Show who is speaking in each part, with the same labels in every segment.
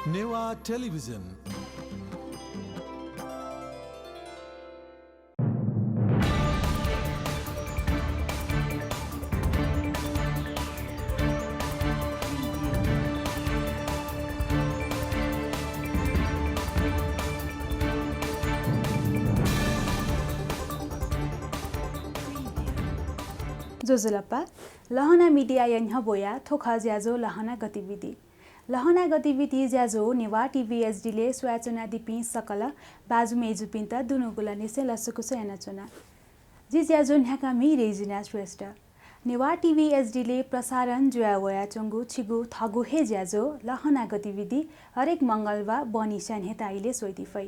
Speaker 1: Newa television.
Speaker 2: जोजुलप्पा लहना media यन्ह बोया थोखा ज्याजो लहना गतिविधि लहना गतिविधि ज्याजो नेवा टीवीएसडीले स्वाचना दिपि सकल बाजु मेजुपिन्त दुनुगुला निसे लसुकुस यानाचुना जी ज्याजो न्याकामी रेजिना श्रेष्ठ नेवा टीवीएसडीले प्रसारण जुया वया चंगु छिगु थगु हे ज्याजो लहना गतिविधि हरेक मंगलबार बनिसान हेताइले सोइदिफै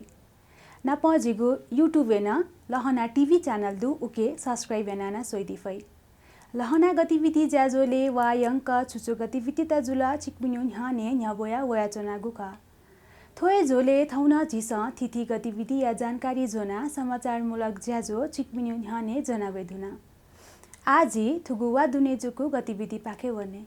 Speaker 2: नापजिगु युट्युब न लहना टीवी च्यानल दु उके सब्स्क्राइब यानाना सोइदिफै लहना गतिविधि ज्याजोले वायंक छुचो गतिविधि तजुला चिकमिन्युन हने न्याबोया वयाचना गुका थोए जोले थौना झिस तिथि गतिविधि या जानकारी जोना समाचारमूलक ज्याजो चिकमिन्युन हने जनावेदुना आजि थुगुवा दुनेजुकु गतिविधि पाखे वने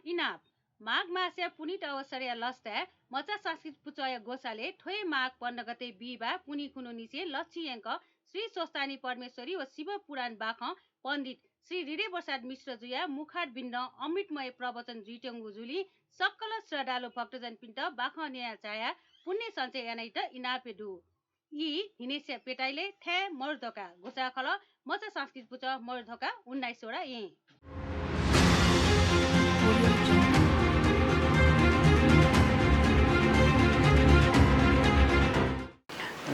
Speaker 3: इनाप माघ मासे पुनिट अवसर लस्ता मचा संस्कृत पुचय गोसाले ठोय माघ 15 गते बिहिबार पुनि खुनु निसे लक्ष्यंक श्री स्वस्तानी परमेश्वरी व शिव पुराण बाख पण्डित श्री हृदय प्रसाद मिश्र जुया मुखार बिन्द अमृतमय प्रवचन जुइटंगु जुली सक्कल श्रद्धालु भक्तजन पिन्ट बाख न्याय चाया पुण्य सञ्चय यानैत इनापेदु यी हिनेस्य पेटाइले थे मर्धका गोसाखल मचा संस्कृत पुच मर्धका 19 वटा ए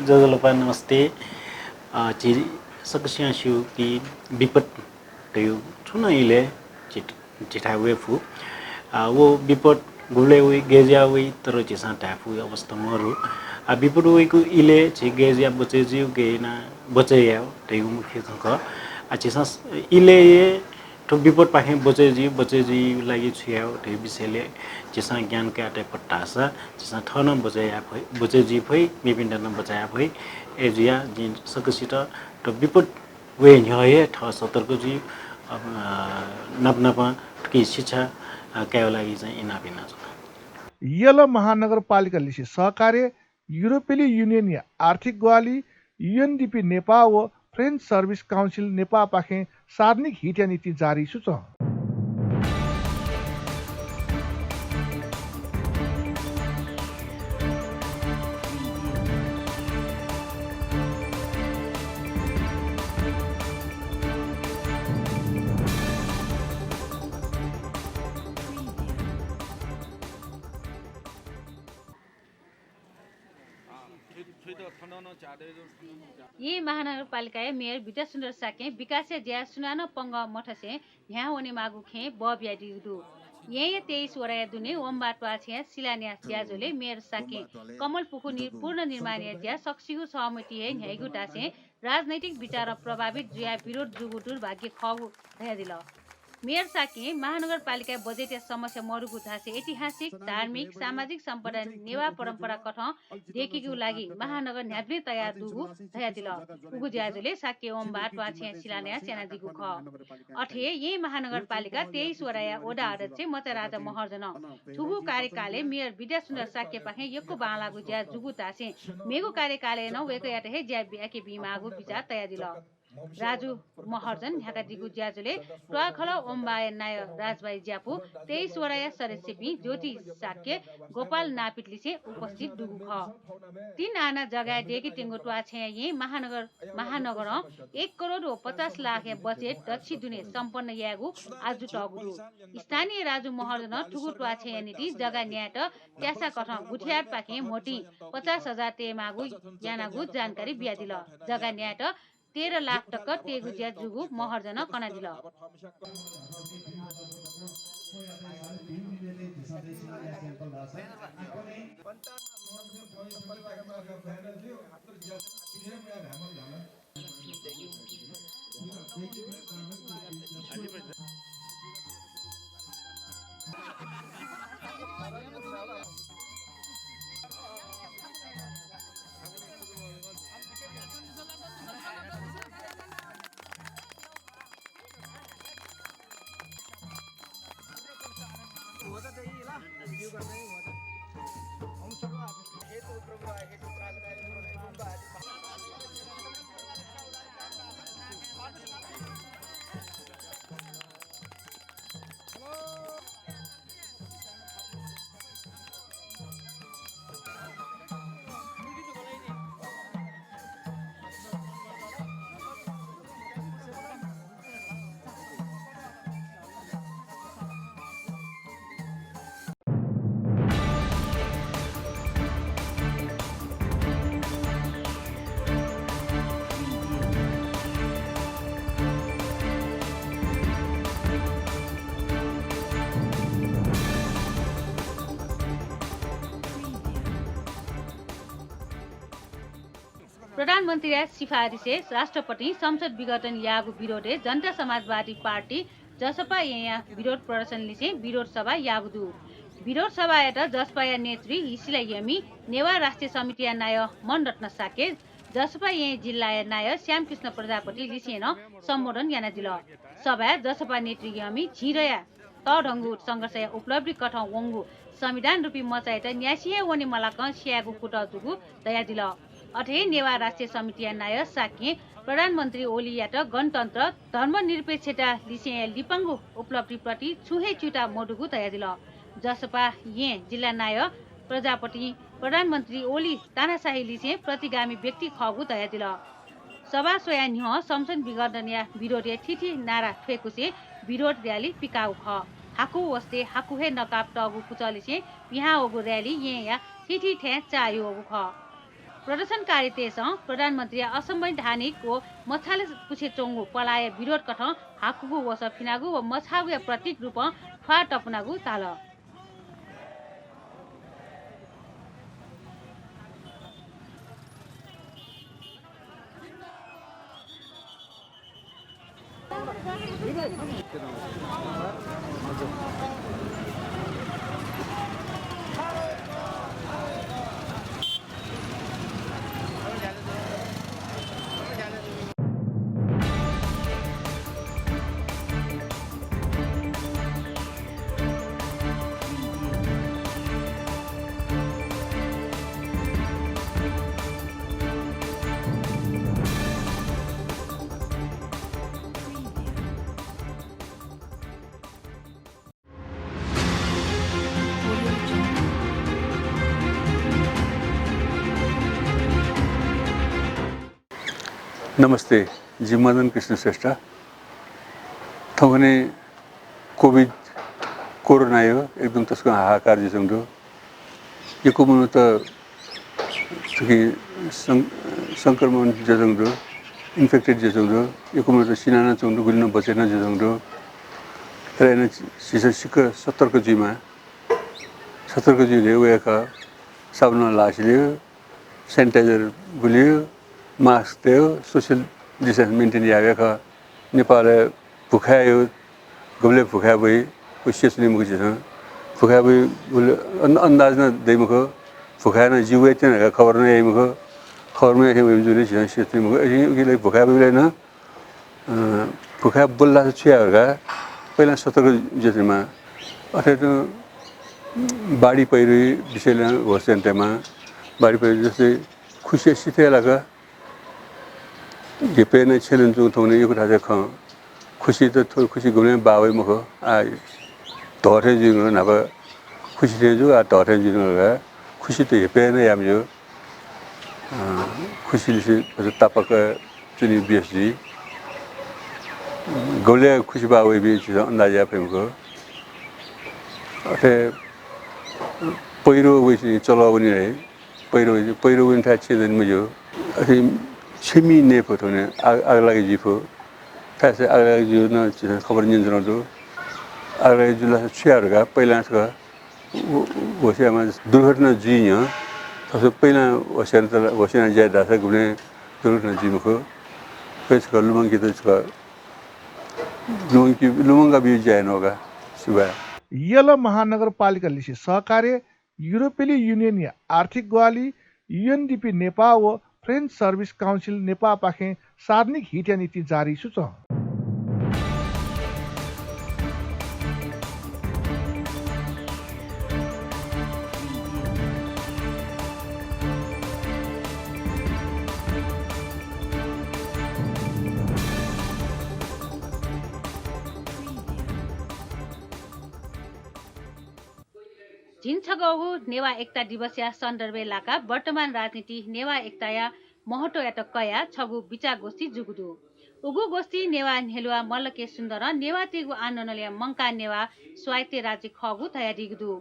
Speaker 4: जोजुलप्पा नमस्ते ची सकसिया शिव की विपत तयु छुना इले चिठा वेफु वो विपत गुले हुई गेजिया हुई तरह चिसा टाफु अवस्था मरु विपत हुई को इले ची गेजिया बचे जिउ गेना बचे याव तयु मुख्य खक चिसा इले ये तो विपत पाखे बचे जिउ लागि छुयाव तयु विषयले चिसा ज्ञान के आटे पट्टासा चिसा थन बचे जी भई मिपिन्ड न बचाया भई एजिया जिन सकसित तो विपत वे न्याय ठ सतर्क जी नपनपा की शिक्षा क्या लागि चाहिँ इनापिना छ
Speaker 5: यल महानगरपालिका लिसी सहकार्य युरोपेली युनियन या आर्थिक ग्वाली यूएनडीपी नेपाल व फ्रेन्च सर्भिस काउन्सिल नेपाल पाखे सार्वजनिक हित नीति जारी सुच
Speaker 3: यी महानगरपालिका मेयर विद्या सुन्दर साके विकास ज्या सुनानो पंग मठसे यहाँ होने मागु खे बब्या दिदु यही 23 वराया दुने ओमबाटवा छ्या शिलान्यास ज्याजोले मेयर साके कमल पुखु पूर्ण निर्माण ज्या सक्सिगु सहमति हे न्यायगु टासे राजनैतिक विचार प्रभावित जुया विरोध जुगुटुर भाग्य खगु भया दिल मेयर साके महानगरपालिका बजेट समस्या मरुगु थासे ऐतिहासिक धार्मिक सामाजिक सम्पदा नेवा परम्परा कथ देखिगु लागि महानगर न्याब्ने तयार दुगु धया दिल उगु ज्याजले साके ओम बाटवा छ्या शिलान्यास सेना दिगु ख अठे यही महानगरपालिका 23 वराया ओडा अध्यक्ष मचा राजा महर्जन ठुगु कार्यकालले मेयर विद्या सुन्दर साके पाखे यक्को बालागु ज्या जुगु तासे मेगु कार्यकालले न वेको याते हे ज्या बियाके बिमागु विचार तयार दिल राजु महर्जन ढाका दिगु ज्याजुले ट्वाखल ओम्बाय नाय राजबाई ज्यापु 23 वराया सदस्य बि ज्योति साक्य गोपाल नापित लिसे उपस्थित दुगु ख 3 आना जग्गा डेकी टिंगु ट्वा छे यही महानगर 1 करोड 50 लाख बजेट दक्षि दुने सम्पन्न यागु आजु टगु स्थानीय राजु महर्जन ठुगु ट्वा छे नीति जग्गा न्याट क्यासा कठ गुठियार पाके मोटी 50,000 ते मागु यानागु जानकारी बिया दिल जग्गा न्याट 13 लाख टक्क तेगु ज्या जुगु महर्जन कना दिल प्रधानमन्त्रीका सिफारिसे राष्ट्रपति संसद विघटन यागु विरोधे जनता समाजवादी पार्टी जसपा यहाँ विरोध प्रदर्शन लिसे विरोध सभा यागुदु विरोध सभायत जसपाया नेत्री हिसिला यमी नेवा राष्ट्रिय समितिया नाय मनरत्न साके जसपा यहाँ जिल्लाया नाय श्यामकृष्ण प्रजापति लिसिएन सम्बोधन याना दिल सभा जसपा नेत्री यमी झिरया तढङ्गु संघर्षया उपलब्धि कठ वङ्गु संविधान रूपी मचाएत न्यासिया वने मलाक स्यागु कुटजुगु दया दिल अठे नेवा राष्ट्रिय समितिया नाय साके प्रधानमन्त्री ओलीयाट गणतन्त्र धर्मनिरपेक्षता लिसिया लिपाङ्गु उपलब्धिप्रति छुहे चुटा मोडुगु दया दिल जसपा ये जिल्ला नाय प्रजापति प्रधानमन्त्री ओली तानाशाही लिसे प्रतिगामी व्यक्ति खगु दया दिल सभा सोया निह संसद विघटनया विरोधी थिथि नारा ठेकुसे विरोध र्याली पिकाउ ख हाकु वस्ते हाकुहे नकाप टगु कुचलिसे पिहाओगु र्याली ये या थिथि ठे चायोगु ख प्रदर्शनकारी तेस प्रधानमन्त्री असंवैधानिक व मछाले पुछे चोङ्गु पलाय विरोध कठ हाकुगु वस फिनागु व मछागु प्रतीक रूप ठा टपनागु ताल
Speaker 1: नमस्ते जिमदन कृष्ण श्रेष्ठ थोने कोभिड कोरोना यो एकदम त्यसको हाहाकार जसंगो यो कोमुनो त संक्रमण जसंगो इन्फेक्टेड जसंगो यो कोमुनो त सिनाना चंगो गुलिन बचेन जसंगो तर सिक सतर्क जीमा सतर्क जीले वेका साबुन लासिले सैनिटाइजर गुलियो मास्क थियो सोशल डिस्टेंस मेंटेन यावेका नेपाल भुखायो गबले भुखा भई कोसिसले मुखि छ भुखा भई अन्दाज न दैमुखो भुखा न जीवे त्यन खबर न आइमुखो खबरमा हेम जुले छ सिसले मुखि अहिले भुखा भइले न भुखा बोल्ला छ्याहरुका पहिला सतर्क जतिमा अथवा बाढी पहिरो विषयले होसेन्टेमा बाढी पहिरो जस्तै खुसी सिथेलाका ये पेन चैलेंज जो थोने ये कुछ आजे खां खुशी तो थोड़ी खुशी गुने बावे मुखो आ तोरे जीवन ना बा खुशी थे जो आ तोरे जीवन लगा खुशी तो ये पेन है याम जो खुशी लिसे बस तापक चुनी बीएसजी गोले खुशी बावे भी चीज़ अंदाज़ा पे मुखो अरे पैरो वैसे चलाओ नहीं रहे पैरो वैसे था अच्छे दिन में जो अरे छिमी ने पतोने आगलागे जीपो फैसे आगलागे जो ना चीज़ खबर नहीं जानते तो आगलागे जो लास्ट शेयरगा पहला इसका वो से हमारे दुर्घटना जीनिया सबसे पहला वो से ना जाए दासा गुने दुर्घटना जी मुखो पेशकर लुमंग की तो इसका लुमंग का भी जैन होगा सिवाय
Speaker 5: यल महानगरपालिकाले सहकार्य युरोपेली युनियन या आर्थिक ग्वाली युएनडीपी नेपाल व फ्रेन्च सर्भिस काउन्सिल नेपाल पाखे सार्वजनिक हिट नीति जारी सुच
Speaker 3: झिन्छगौहु नेवा एकता दिवसीय सन्दर्भे लाका वर्तमान राजनीति नेवा एकताया महटो यात कया छगु विचार गोष्ठी जुगुदु उगु गोष्ठी नेवा हेलुवा मल्लके सुन्दर नेवा तिगु आन्दोलनले मंका नेवा स्वायत्त राज्य खगु तया दिगुदु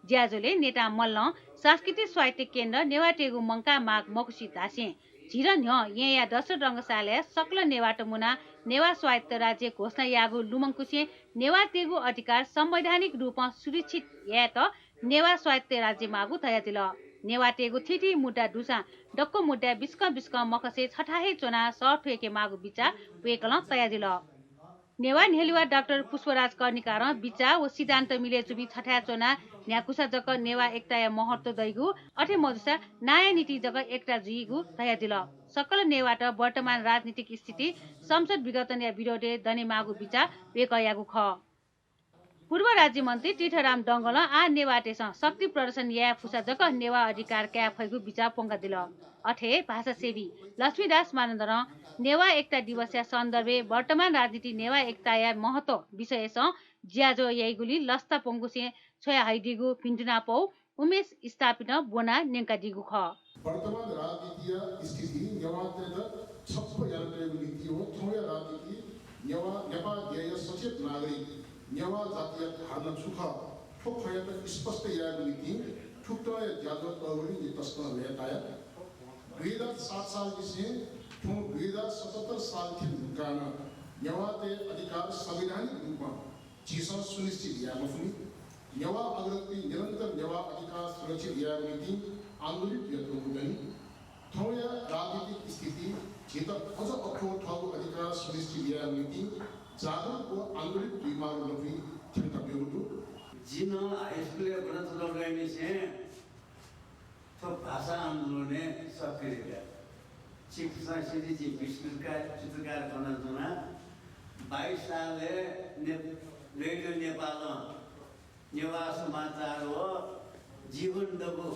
Speaker 3: ज्याजोले नेता मल्ल सांस्कृतिक स्वायत्त केन्द्र नेवा टेगु मंका माग मकुसी धासे झिरन य या दशरथ रंगशाले सक्ल नेवाट मुना नेवा स्वायत्त राज्य घोषणा यागु लुमंकुसे नेवा तेगु अधिकार संवैधानिक रूपमा सुरक्षित या त नेवा स्वायत्त राज्य मागु तया दिल नेवा तेगु थिटी मुद्दा दुसा डक्को मुद्दा बिस्क मखसे छठाहे चोना सठुएके मागु बिचा वेकल तया दिल नेवा हेलुवा डाक्टर पुष्पराज कर्णिकार बिचा व सिद्धान्त मिले जुबी छठा चोना न्याकुसा जग नेवा एकता महत्व दैगु अठे मजुसा नयाँ नीति जग एकता जुइगु तया दिल सकल नेवाट वर्तमान राजनीतिक स्थिति संसद विघटन या विरोधे दने मागु बिचा वेकयागु ख पूर्व राज्य मन्त्री तीर्थराम डङ्गल आ नेवाटेस शक्ति प्रदर्शन या फुसा जग नेवा अधिकार क्या फैगु विचार पोंगा दिल अठे भाषा सेवी लक्ष्मीदास मानन्दर नेवा एकता दिवसीय सन्दर्भे वर्तमान राजनीति नेवा एकता या महत्व विषय ज्याजो याइगुली लस्ता पोंगुसे छोया हाइदिगु पिन्टुना पौ उमेश स्थापित बोना नेंका दिगु ख
Speaker 6: वर्तमान राजनीतिय स्थिति नेवाते छप्प यान्त्रेगु नीति हो थोया राजनीति नेवा नेपाल ध्येय सचेत नागरिक नेवा जातीय धारणा सुख ठोखयत स्पष्ट यागु नीति ठुक्टय ज्याजो तवरी नितस्न लेताया 2007 साल से 2077 साल के गान नेवाते अधिकार संवैधानिक रूपमा जीसन सुनिश्चित यागु फुनी नेवा अग्रती निरन्तर नेवा अधिकार सुरक्षित यागु नीति आन्दोलित यत्न हुँदैन थोया राजनीतिक स्थिति छित अझ अप्ठो ठगु अधिकार सुनिश्चित यागु नीति जागरुक व आन्दोलित दुईमार्ग लफी थिम्ता बेउटु
Speaker 7: जिन हाइस्कुल गणतन्त्र लगाइने से तो भाषा आन्दोलने सक्रिय शिक्षा सिटी जी विश्वकार चित्रकार गणतन्त्र 22 सालले रेडियो नेपाल नेवा समाचार हो जीवन दबो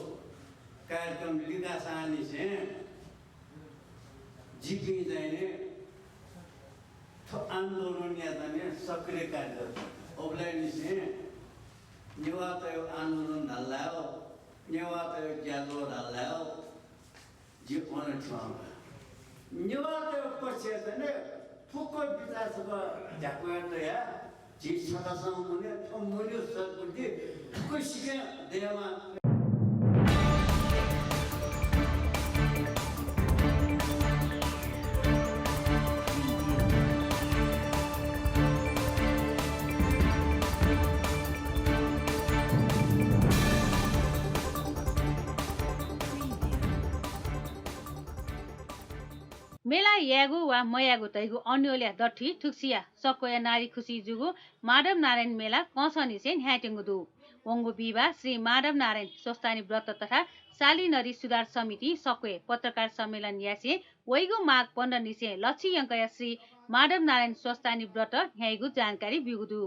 Speaker 7: कार्यक्रम विकास आने से जिपी जाने तो आंदोलन या तने सक्रिय कार्य ऑफलाइन से नेवा तो आंदोलन डालाओ नेवा तो ज्यादा डालाओ जीवन छावा नेवा तो पछे तने फुको विकास को जाकुयात या जी सदासम मुने तो मुने सकुति फुको सिके देमा
Speaker 3: मेला यागु वा मयागु तैगु अन्योल्या दठी ठुक्सिया सकोया नारी खुसी जुगु माधव नारायण मेला कसनिसे ह्याटेंगु दु वंगु बिवा श्री माधव नारायण स्वस्तानी व्रत तथा साली नरी सुधार समिति सकोए पत्रकार सम्मेलन यासे वैगु माघ 15 निसे लक्षी अंकया श्री माधव नारायण स्वस्तानी व्रत ह्याइगु जानकारी बिगुदु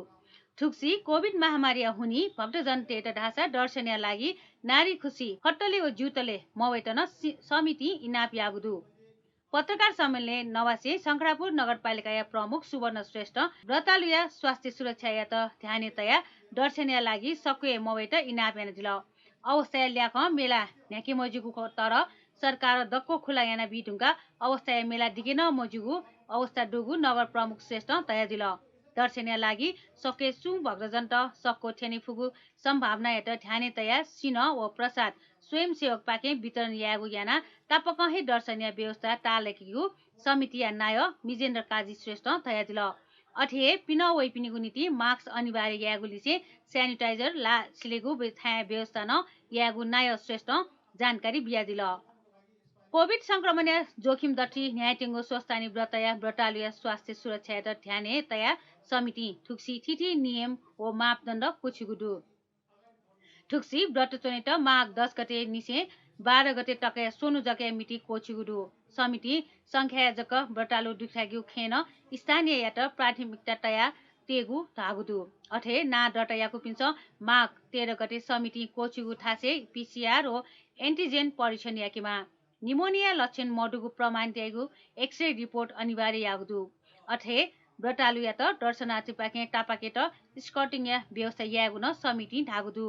Speaker 3: ठुक्सी कोभिड महामारी हुनी भक्तजन टेट ढासा दर्शनिया लागि नारी खुसी खट्टले व जुतले मवेतन समिति इनाप यागुदु पत्रकार सम्मेलन नवासे शंकरापुर नगरपालिका प्रमुख सुवर्ण श्रेष्ठ व्रतालुया स्वास्थ्य सुरक्षा या त ध्यानतया दर्शनिया लागि सकुए मवेट इनाप्यान दिल अवस्था ल्याक मेला न्याके मजुगु तर सरकार दक्को खुला याना बिटुङका अवस्था मेला दिगेन मजुगु अवस्था डुगु नगर प्रमुख श्रेष्ठ तया दिल दर्शनिया लागि सके सु भक्तजन्त सक्को ठेनी फुगु सम्भावना यात ध्यानतया सिन व प्रसाद स्वयंसेवक पाके वितरण यागु याना तापकहे दर्शनीय व्यवस्था टालेकिगु समिति या नाय मिजेन्द्र काजी श्रेष्ठ तया दिल अठे पिन वैपिनिगु नीति मास्क अनिवार्य यागु लिसे सैनिटाइजर ला सिलेगु थाया व्यवस्था न यागु नाय श्रेष्ठ जानकारी बिया दिल कोभिड संक्रमण जोखिम दठी न्यायटिङ्गो स्वस्थानी व्रतया व्रतालुया स्वास्थ्य सुरक्षा ध्याने तया समिति ठुक्सी ठिठी नियम ओ मापदण्ड कुछुगुडु ठुक्सी व्रत चोनेट माघ 10 गते निसे 12 गते टके सोनु जके मिति कोछुगुडु समिति संख्या जक व्रतालु दुख्यागु खेन स्थानीय यात प्राथमिकता तया तेगु धागुदु अठे ना डटयाको पिन्छ माघ 13 गते समिति कोछुगु थासे पीसीआर ओ एन्टिजेन परीक्षण याकीमा निमोनिया लक्षण मडुगु प्रमाण दिएको एक्सरे रिपोर्ट अनिवार्य यागुदु अठे व्रतालु या त दर्शनार्थी पाके टापाकेट स्कटिङ या व्यवस्था यागुन समिति ढागुदु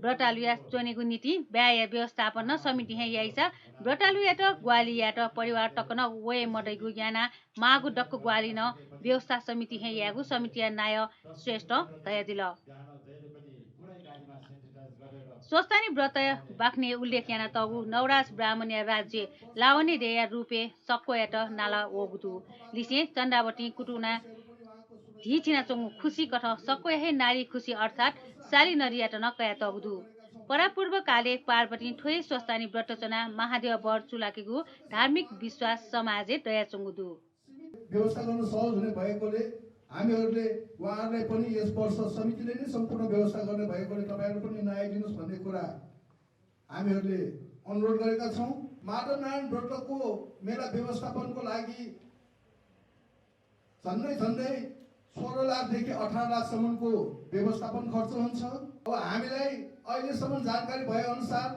Speaker 3: व्रतालु या चोनेगु नीति व्याय व्यवस्थापन समिति हे याइसा व्रतालु या त ग्वाली या त परिवार टकन वे मडैगु याना मागु डक्कु ग्वाली न व्यवस्था समिति हे यागु समिति या नाय श्रेष्ठ दया दिल स्वस्थानी व्रत बाख्ने उल्लेख याना तगु नवराज ब्राह्मण्य राज्य लावनी रेया रूपे सक्को यात नाला ओगुदु लिसे चण्डावती कुटुना ढिचिना चोंगु खुसी कथ सक्को हे नारी खुसी अर्थात साली नरियात न कया तगुदु परापूर्व काले पार्वती ठोय स्वस्थानी व्रतचना महादेव बर चुलाकेगु धार्मिक विश्वास समाजे दया चोंगुदु
Speaker 6: व्यवस्था गर्न सहज हुने भएकोले हामीहरूले उहाँहरूलाई पनि यस वर्ष समितिले नै सम्पूर्ण व्यवस्था गर्ने भएकोले तपाईहरु पनि नआइदिनुस् भन्ने कुरा हामीहरूले अनुरोध गरेका छौं माधव नारायण व्रतको मेला व्यवस्थापनको लागि झन्डै 16 लाखदेखि 18 लाखसम्मको व्यवस्थापन खर्च हुन्छ अब हामीलाई अहिलेसम्म जानकारी भए अनुसार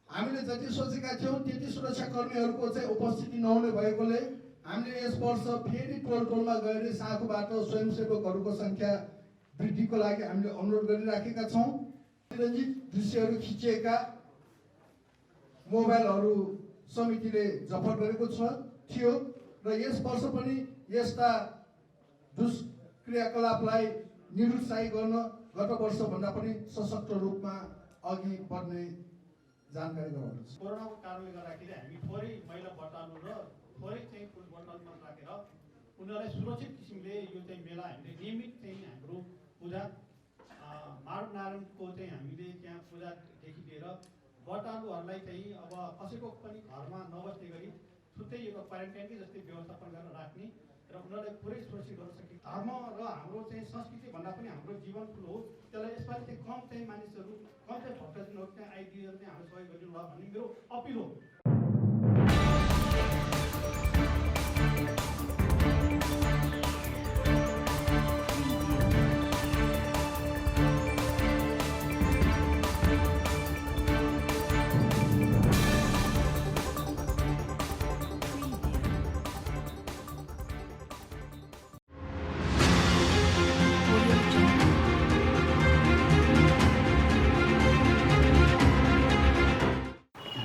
Speaker 6: हामीले जति सोचेका थियौं त्यति सुरक्षाकर्मीहरूको चाहिँ उपस्थिति नहुने भएकोले हामीले यस वर्ष फेरि टोलमा गएर साँखुबाट स्वयंसेवकहरूको संख्या वृद्धिको लागि हामीले अनुरोध गरिराखेका छौं रञ्जित दृश्यहरू खिचिएका मोबाइलहरू समितिले जफत गरेको थियो र यस वर्ष पनि यस्ता दुष्क्रियाकलापलाई निरुत्साही गर्न गत वर्ष भन्दा पनि सशक्त रूपमा अघि बढ्ने जानकारी गराउनुहुन्छ
Speaker 8: कोरोनाको कारणले गर्दाखेरि हामी थोरै महिला व्रतालु र थोरै चाहिँ पुरुष व्रतालुमा राखेर उनीहरूलाई सुरक्षित किसिमले यो चाहिँ मेला हामीले नियमित चाहिँ हाम्रो पूजा माधव नारायणको चाहिँ हामीले त्यहाँ पूजादेखि लिएर व्रतालुहरूलाई चाहिँ अब कसैको पनि घरमा नबस्ने गरी छुट्टै एउटा क्वारेन्टाइनकै जस्तै व्यवस्थापन गरेर राख्ने र उनीहरूलाई पुरै सुरक्षित गर्न सकिने धर्म र हाम्रो चाहिँ संस्कृति भन्दा पनि हाम्रो जीवन ठुलो हो त्यसलाई यसपालि चाहिँ कम चाहिँ मानिसहरू कम चाहिँ भक्तजनहरू चाहिँ आइदिएर चाहिँ हाम्रो सहयोग गरिदिनु होला भन्ने मेरो अपिल हो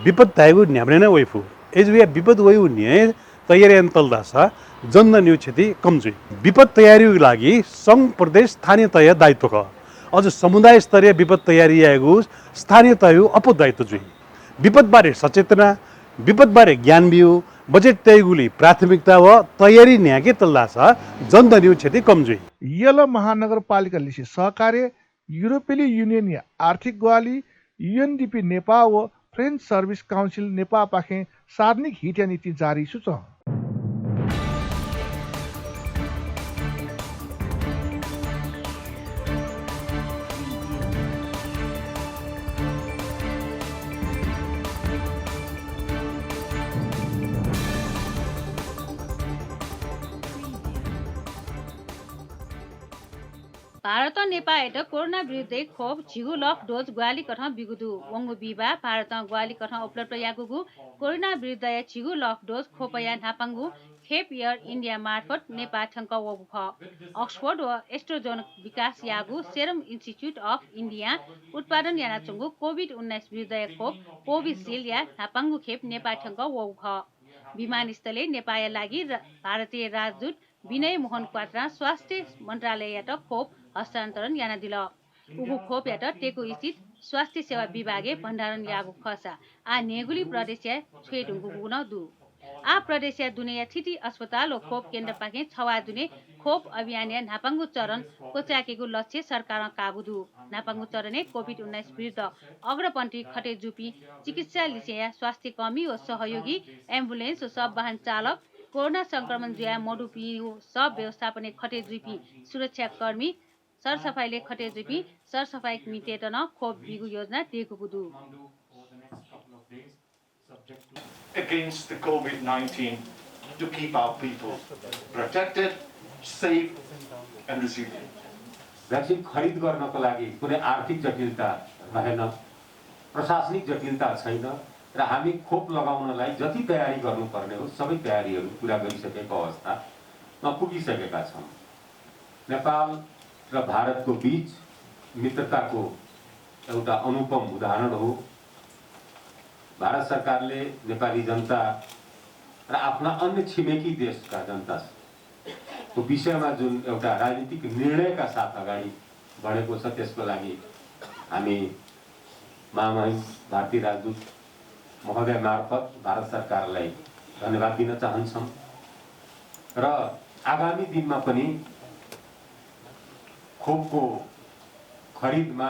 Speaker 9: विपद ताइगु न्याम्रेना वैफु एजुया विपद वयु न्याय तयारी तल्दासा जन्द न्यू क्षति कमजुई विपद तयारी लागि संघ प्रदेश स्थानीय तय दायित्व क अझ समुदाय स्तरीय विपद तयारी आएको स्थानीय तय अपो दायित्व जुई विपद बारे सचेतना विपद बारे ज्ञान बिउ बजेट तयगुली प्राथमिकता व तयारी न्याके तल्दासा जन्द न्यू क्षति कमजुई
Speaker 5: यल महानगरपालिका लिसी सहकार्य युरोपेली युनियन या आर्थिक ग्वाली यूएनडीपी नेपाल व फ्रेन्च सर्भिस काउन्सिल नेपाल पाखे सार्वजनिक हित नीति जारी सुच
Speaker 3: भारत नेपाल हेट कोरोना विरुद्ध खोप झिगु लफ डोज ग्वाली कठ बिगुदु वंगु बिबा भारत ग्वाली कठ उपलब्ध यागुगु कोरोना विरुद्ध झिगु लफ डोज खोपया नापाङ्गु खेप एयर इन्डिया मार्फत नेपाल ठंक वगु ख अक्सफोर्ड व एस्ट्रोजोन विकास यागु सेरम इन्स्टिट्युट अफ इन्डिया उत्पादन याना चंगु कोभिड-19 विरुद्ध खोप कोभिशील्ड या नापाङ्गु खेप नेपाल ठंक वगु ख विमानस्थलले नेपाल लागि भारतीय राजदूत विनय मोहन क्वात्रा स्वास्थ्य मन्त्रालयबाट खोप हस्तान्तरण याना दिल उगु खोप यात टेकु स्थित स्वास्थ्य सेवा विभागे भण्डारण यागु खसा आ नेगुली प्रदेश छुएडुङ्गु गुन दु आ प्रदेश दुनिया थिति अस्पताल ओ खोप केन्द्र पाके छवा दुने खोप अभियान या नापाङ्गु चरण कोच्याकेको लक्ष्य सरकारमा काबुदु नापाङ्गु चरण कोभिड-19 विरुद्ध अग्रपन्थी खटे जुपी चिकित्सा लिसिया स्वास्थ्य कर्मी व सहयोगी एम्बुलेन्स व सब वाहन चालक कोरोना संक्रमण जुया मडुपी सब व्यवस्थापन खटे जुपी सुरक्षा कर्मी सरसफाइले खटे जुपी सरसफाइ मिटेटन खोप बिगु योजना दिएको बुदु
Speaker 10: against the COVID-19 to keep our people protected, safe and resilient.
Speaker 11: Vaccine खरिद गर्नको लागि कुनै आर्थिक जटिलता रहेन, प्रशासनिक जटिलता छैन र हामी खोप लगाउनलाई जति तयारी गर्नुपर्ने हो सबै तयारीहरू पुरा गरिसकेको अवस्थामा पुगिसकेका छौँ। नेपाल र भारतको बीच मित्रताको एउटा अनुपम उदाहरण हो। भारत सरकारले नेपाली जनता र आफ्ना अन्य छिमेकी देशका जनताको विषयमा जुन एउटा राजनीतिक निर्णयका साथ अगाडि बढेको छ त्यसको लागि हामी महामहिम भारतीय राजदूत महोदय मार्फत भारत सरकारलाई धन्यवाद दिन चाहन्छौँ र आगामी दिनमा पनि खोपको खरिदमा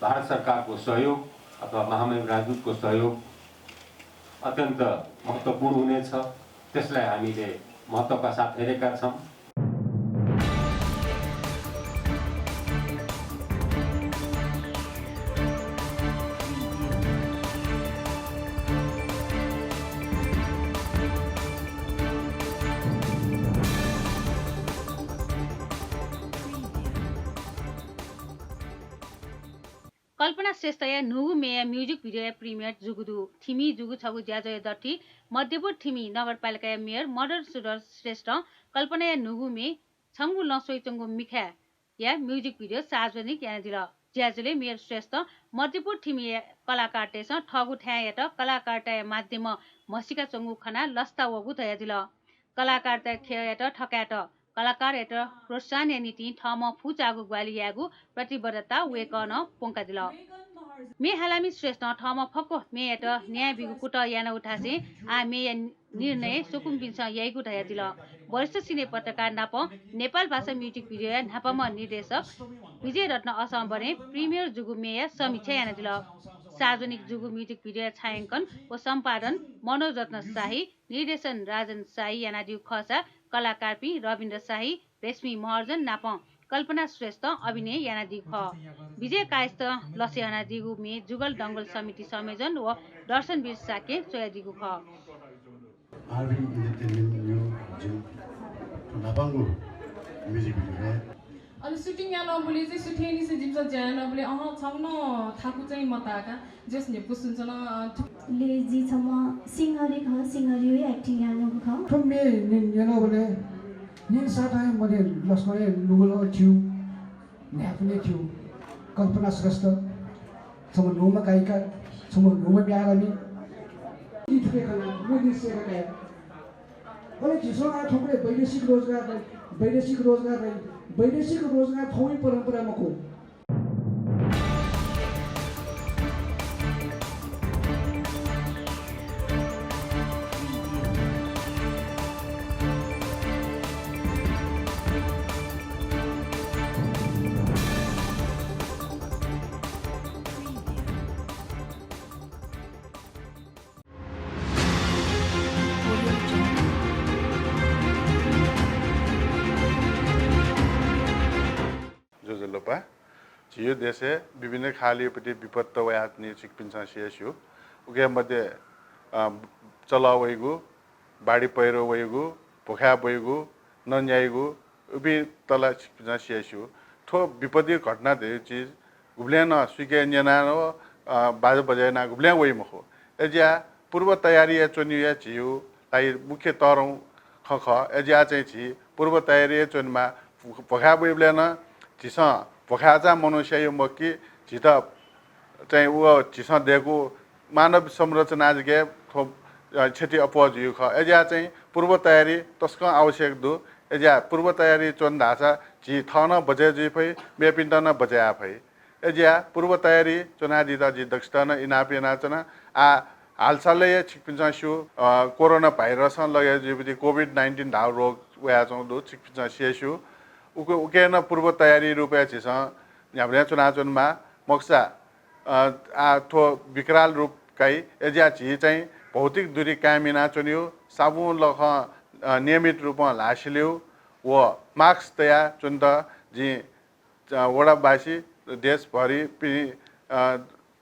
Speaker 11: भारत सरकारको सहयोग अथवा महामहिम राजदूतको सहयोग अत्यन्त महत्त्वपूर्ण हुनेछ। त्यसलाई हामीले महत्त्वका साथ हेरेका छौँ।
Speaker 3: कल्पना श्रेष्ठ या नुगु मेया म्युजिक भिडियो प्रिमियर जुगुदु थिमी जुगु छगु ज्याजय दट्टी मध्यपुर थिमी नगरपालिका मेयर मदर सुदर श्रेष्ठ कल्पना या नुगु मे छंगु लसोइचंगु मिखा या म्युजिक भिडियो सार्वजनिक याना दिल ज्याजले मेयर श्रेष्ठ मध्यपुर थिमी कलाकार तेस ठगु ठ्यायाट कलाकार ता माध्यम मसिका चंगु खना लस्ता वगु तया दिल कलाकार ता खेयाट ठकाट कलाकार हेट प्रोत्साहन या नीति ठम फुचागु ग्वाली यागु प्रतिबद्धता वेकन पोंका दिल मे हालामी श्रेष्ठ ठम फक्को मे हेट न्याय बिगु कुट याना उठासे आ मे निर्णय सुकुम बिन्छ याइगु ढया दिल वरिष्ठ सिने पत्रकार नाप नेपाल भाषा म्युजिक भिडियो नापम निर्देशक विजय रत्न असम बने प्रिमियर जुगु मेया समीक्षा याना दिल सार्वजनिक जुगु म्युजिक भिडियो छायांकन व सम्पादन मनोज रत्न शाही निर्देशन राजन शाही याना दिउ खसा कलाकार पी रविन्द्र शाही रेशमी महर्जन नाप कल्पना श्रेष्ठ अभिनय याना दिख विजय कायस्थ लसे याना दिगु मे जुगल डंगल समिति संयोजन व दर्शनवीर साके सोया दिगु ख
Speaker 12: आर्बिन इन्टरटेनमेन्ट न्यू जुन नापाङ्गु म्युजिक भिडियो
Speaker 13: अनि सुटिङ या नबोले चाहिँ सुठेनी से जिप्स ज्या नबोले छम न थाकु चाहिँ मताका जस ने पुसुन्छ न
Speaker 14: ले जी छम सिंहरी ख सिंहरी एक्टिङ या नु ख
Speaker 15: ठम्मे या नबोले निन साथै मैले लस्करे लुगलो छु न्यापले छु कल्पना श्रेष्ठ छम नोमा गायिका छम नोमा ब्यारामी इथले खना मोदी सेका बोले जिसो आ ठोकले वैदेशिक रोजगार थौई परम्परामा को
Speaker 16: यो देशे विभिन्न खालीपट्टि विपत्त वयात्ने चिकपिन्सा सियसु उगे मध्ये चलावैगु बाडी पहिरो वैगु भोखा वैगु नन्याइगु उबि तला चिकपिन्सा सियसु ठो विपत्ति घटना दे चीज गुब्ल्यान स्वीके न्यानो बाज बजायना गुब्ल्या वै मखो एजिया पूर्व तयारी चोनिया छिउ लाई मुख्य तरौ खख एजिया चाहिँ छि पूर्व तयारी चोनमा भोखा वैब्ल्यान छिस भोखाजा मनुष्य यो मक्की झित चाहिँ उ झिस दिएको मानव संरचना के क्षति अपज यो ख एजा चाहिँ पूर्व तयारी तस्क आवश्यक दु एजा पूर्व तयारी चोन धासा झि थन बजे जि फै मेपिन्ट न बजा फै एजा पूर्व तयारी चोना दिदा जि दक्षता न इनापेना चना आ हालसालै छिकपिन्छ सु कोरोना भाइरस लगे जि कोभिड-19 धाव रोग वया चौदो चिकपिचा सिएसु उके न पूर्व तयारी रुपया छिस न्याब्रे चुनाचुनमा मक्सा थो विकराल रूप काई एजिया छि चाहिँ भौतिक दूरी कायमिना चुन्यो साबुन लख नियमित रूपमा लासिल्यो व मार्क्स तया चुन्त जी वडाबासी देशभरि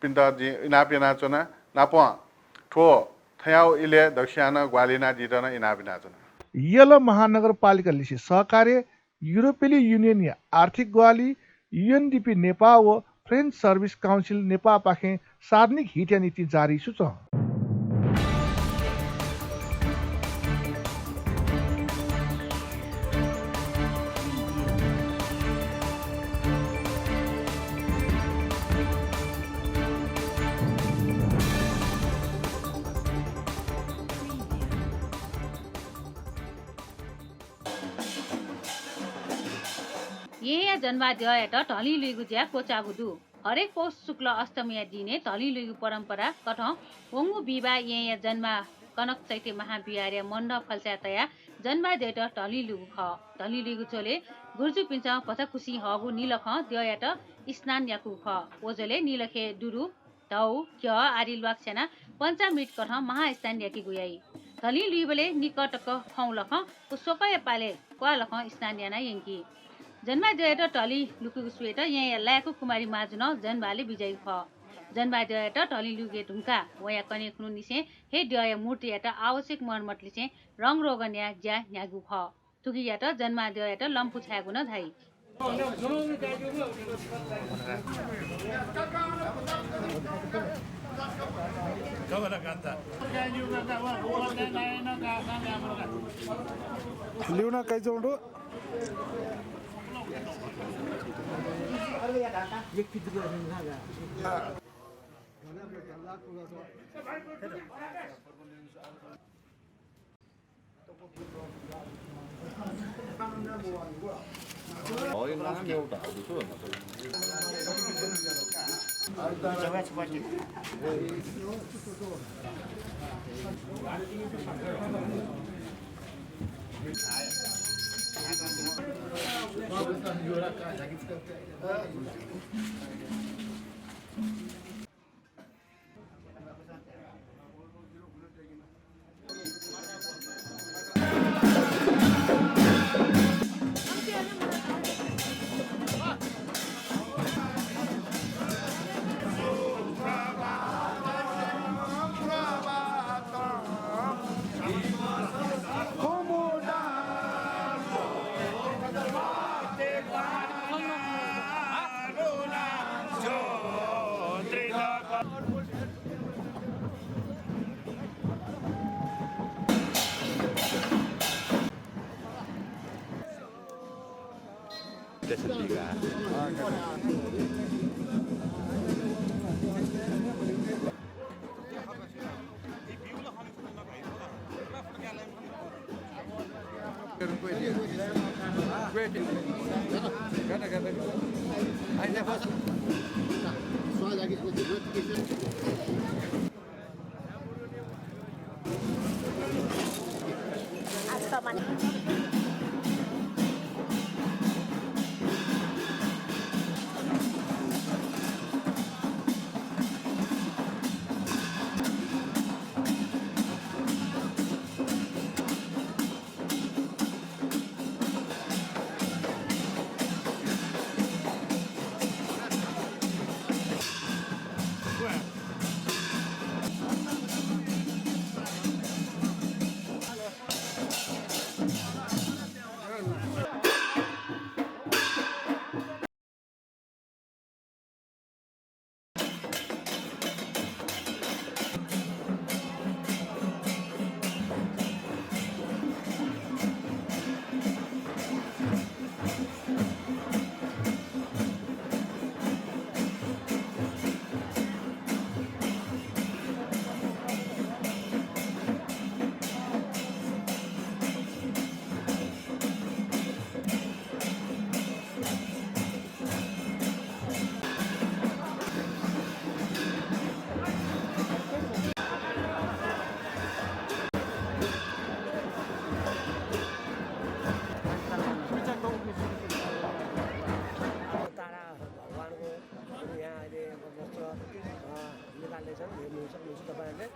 Speaker 16: पिन्त जी इनापिना चुना नाप ठो थयाउ इले दक्षिण ग्वालिना दिटन इनापिना चुना
Speaker 5: यल महानगरपालिका लिसी सहकार्य युरोपेली युनियन या आर्थिक ग्वाली युएनडीपी नेपाल व फ्रेन्च सर्भिस काउन्सिल नेपाल पाखे सार्वजनिक हिट नीति जारी सुच
Speaker 3: ये जन्माद्यයට ढली लुइगु ज्या कोचागुदु हरेक पौष शुक्ल अष्टमीया दिने ढली लुइगु परम्परा कठ वंगु बिबा ये जन्मा कनक चैते महाबिहार्य मण्ड फलस्यातया जन्माद्यයට ढली लुगु ख ढली लुइगु चोले गुर्जु पिन्छ पछकुसी हगु नीलख द्यයට स्नान याकु ख ओजले नीलखे दुरु धौ क्य आदि लक्षना पञ्चामृत कठ महास्नान याकी गुयाई ढली लुइबले निकटक खौलख सोकय पाले क्वालख स्नान याना यंकी जन्माद्यයට ढली लुकुगु स्वेट यहाँ लायकु कुमारी माजुन जन्माले विजयी ख जन्माद्यයට ढली लुगे ढुङ्का वया कने खुनु निसे हे द्यय मूर्तिයට आवश्यक मर्मटले चाहिँ रङ रोगन्या ज्या न्यागु ख तुगिයට जन्माद्यයට लम्पु छागु न धाई
Speaker 5: लिउन काइजौडो
Speaker 17: हाम्रै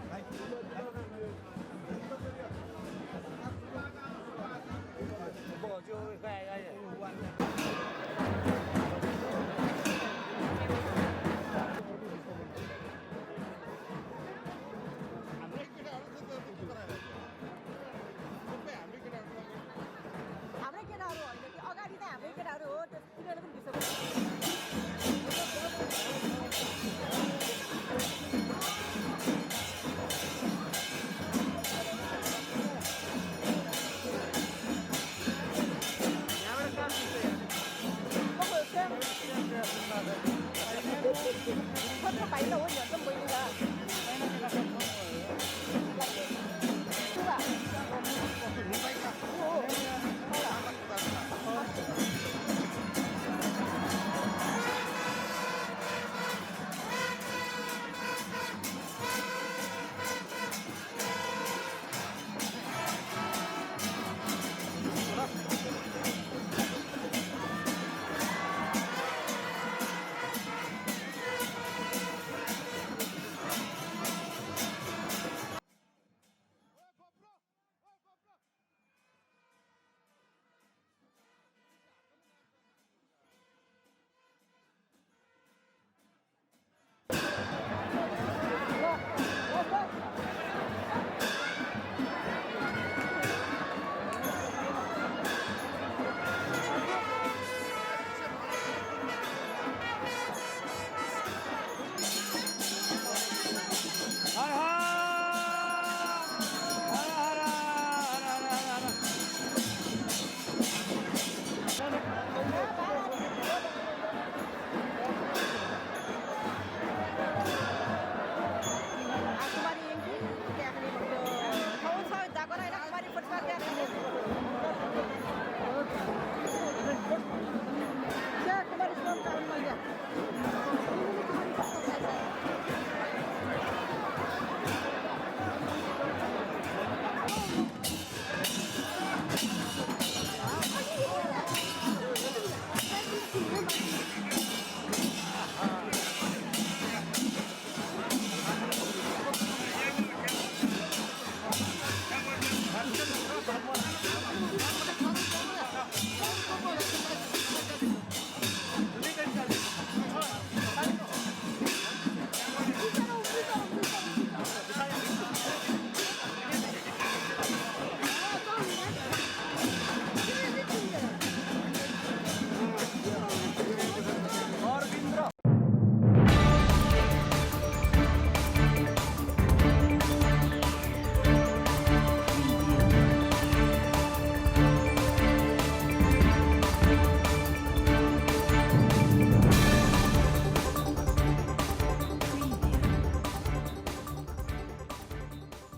Speaker 17: केटाहरू होइन कि अगाडि त हाम्रै केटाहरू हो तिनीहरू पनि भित्र छोटो भाइ त हो नि अन्त बहिनी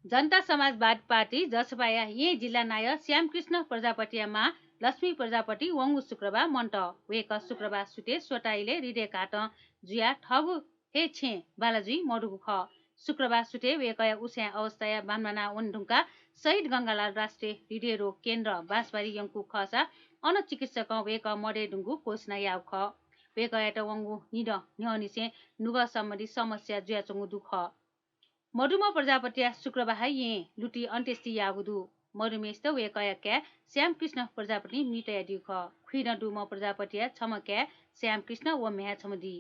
Speaker 3: जनता समाजवाद पार्टी जसपाया ये जिल्ला नाय श्यामकृष्ण प्रजापतियामा लक्ष्मी प्रजापति वंगु शुक्रबा मन्ट वेक शुक्रबा सुटे सोटाइले रिडे काट जुया ठगु हे छे बालाजी मडुगु ख शुक्रबा सुटे वेकया उस्या अवस्थाया बानमाना वनढुङ्का शहीद गंगालाल राष्ट्रिय हृदय रोग केन्द्र बाँसबारी यङ्कु खसा अन चिकित्सक वेक मडे ढुङ्गु कोस्ना याउ ख वेकयाट वंगु निड न्यनिसे नुग सम्बन्धी समस्या जुयाचंगु दुख मधुमा प्रजापतिया शुक्रबार ये लुटी अन्त्येष्टि यागुदु मधुमेस्त वेकया क्या श्यामकृष्ण प्रजापति मिटया दिख खुइन डुम प्रजापतिया छम क्या श्यामकृष्ण व म्या छमदी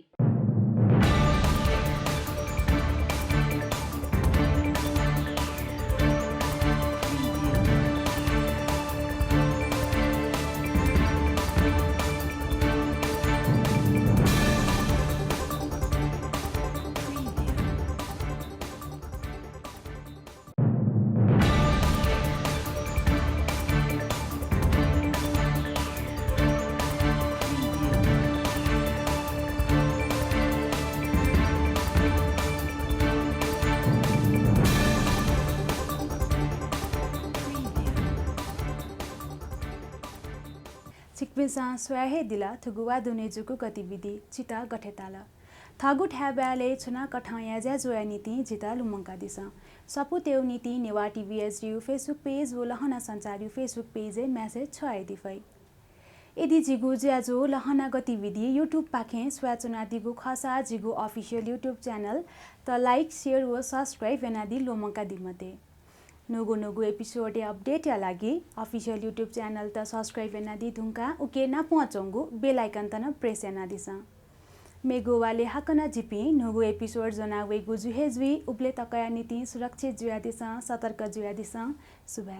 Speaker 2: छिकपिसा स्वाहे दिला थुगुवा दुनेजुको गतिविधि चिता गठेताल थागु ठ्याब्याले छुना कठाया ज्या जोया नीति जिता लुमंका दिस सपु तेउ नीति नेवा टिभी एसडीयू फेसबुक पेज वो लहना संचार फेसबुक पेज मैसेज छ आइदिफै यदि जिगु ज्याजो लहना गतिविधि यूट्यूब पाखें स्वचना दिगु खसा जिगु ऑफिशियल यूट्यूब चैनल त लाइक शेयर व सब्सक्राइब एनादि लोमका दिमते नुगु एपिसोड अपडेट या लागि ऑफिशियल यूट्यूब चैनल त सब्सक्राइब एनादि धुंका उके ना पहुंचोंगु बेल आइकन त न प्रेस एनादि सा मेगो वाले हकना जिपी नुगु एपिसोड जना वे गुजुहेजवी उपले तकया नीति सुरक्षित जुयादिसा सतर्क जुयादिसा सुबह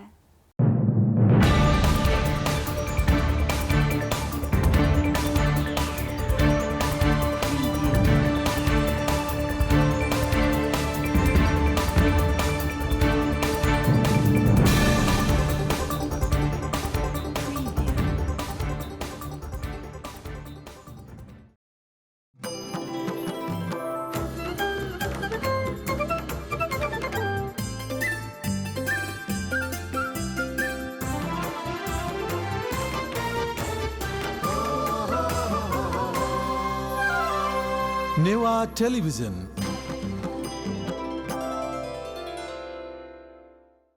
Speaker 18: नेवा टेलिभिजन